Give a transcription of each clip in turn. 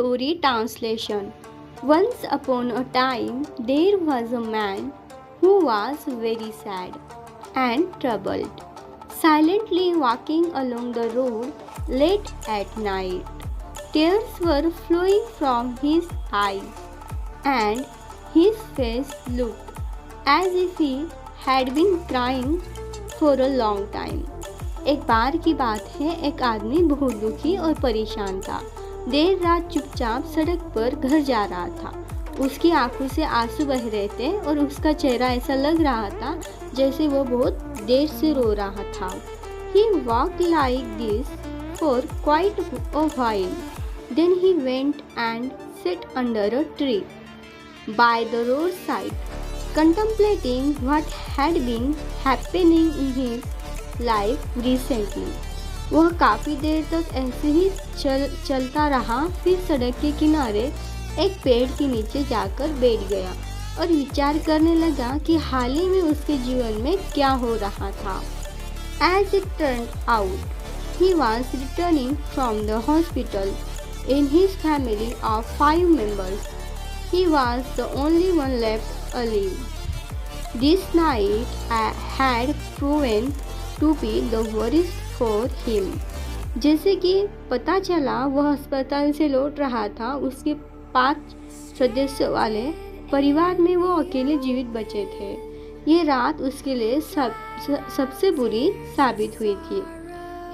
story translation. Once upon a time, there was a man who was very sad and troubled, silently walking along the road late at night. Tears were flowing from his eyes, and his face looked as if he had been crying for a long time. एक बार की बात है, एक आदमी बहुत दुखी और परेशान था। देर रात चुपचाप सड़क पर घर जा रहा था। उसकी आंखों से आंसू बह रहे थे और उसका चेहरा ऐसा लग रहा था जैसे वो बहुत देर से रो रहा था। He walked like this for quite a while. Then he went and sat under a tree by the roadside, contemplating what had been happening in his life recently. वह काफ़ी देर तक ऐसे ही चलता रहा, फिर सड़क के किनारे एक पेड़ के नीचे जाकर बैठ गया और विचार करने लगा कि हाल ही में उसके जीवन में क्या हो रहा था। As it turned out, he was returning from the hospital in his family of 5 members. He was the only one left alive. This night had proven to be the worst for him. जैसे कि पता चला वह अस्पताल से लौट रहा था, उसके 5 सदस्य वाले परिवार में वो अकेले जीवित बचे थे। ये रात उसके लिए सबसे बुरी साबित हुई थी।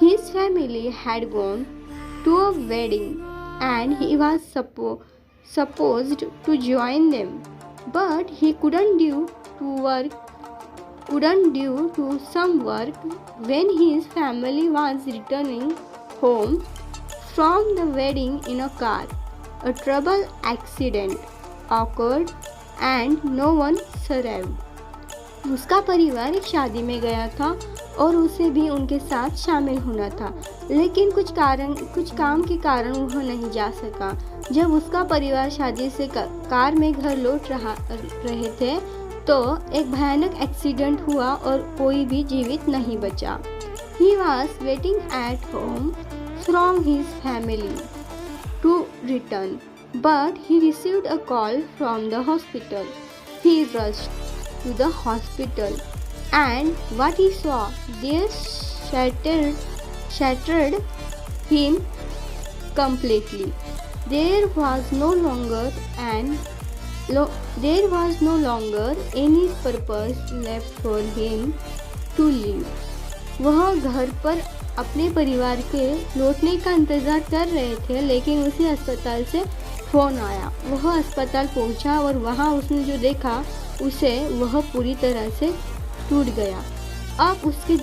His family had gone to a wedding and he was supposed to join them, but he couldn't due to some work. When his family was returning home from the wedding in a car, a terrible accident occurred and no one survived. उसका परिवार एक शादी में गया था और उसे भी उनके साथ शामिल होना था, लेकिन कुछ काम के कारण वह नहीं जा सका। जब उसका परिवार शादी से कार में घर लौट रहे थे तो एक भयानक एक्सीडेंट हुआ और कोई भी जीवित नहीं बचा। He was waiting at home from his family to return, but he received a call from the hospital. He rushed to the hospital and what he saw there shattered him completely. There was no longer any purpose left for him to live. वह घर पर अपने परिवार के लौटने का इंतज़ार कर रहे थे, लेकिन उसे अस्पताल से फ़ोन आया। वह अस्पताल पहुंचा और वहां उसने जो देखा उसे वह पूरी तरह से टूट गया। अब उसके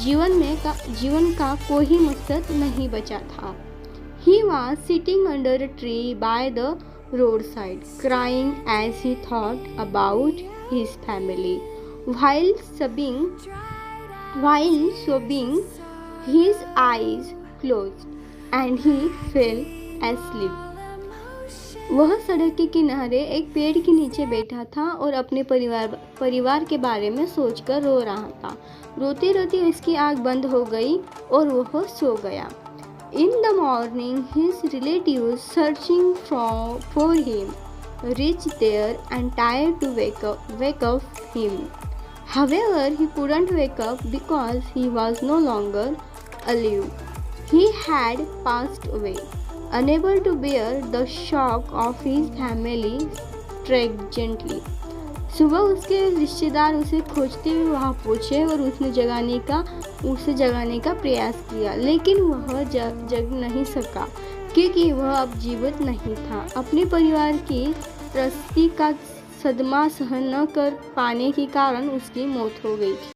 जीवन का कोई मकसद नहीं बचा था। He was sitting under a tree by the roadside, crying as he thought about his family. While sobbing, his eyes closed and he fell asleep. वह सड़क के किनारे एक पेड़ के नीचे बैठा था और अपने परिवार के बारे में सोचकर रो रहा था। रोते रोते उसकी आँख बंद हो गई और वह सो गया। In the morning, his relatives searching for him reached there and tried to wake up him. However, he couldn't wake up because he was no longer alive. He had passed away, unable to bear the shock of his family's tragedy. सुबह उसके रिश्तेदार उसे खोजते हुए वहाँ पहुँचे और उसे जगाने का प्रयास किया, लेकिन वह जग नहीं सका क्योंकि वह अब जीवित नहीं था। अपने परिवार की त्रस्ती का सदमा सहन न कर पाने के कारण उसकी मौत हो गई थी।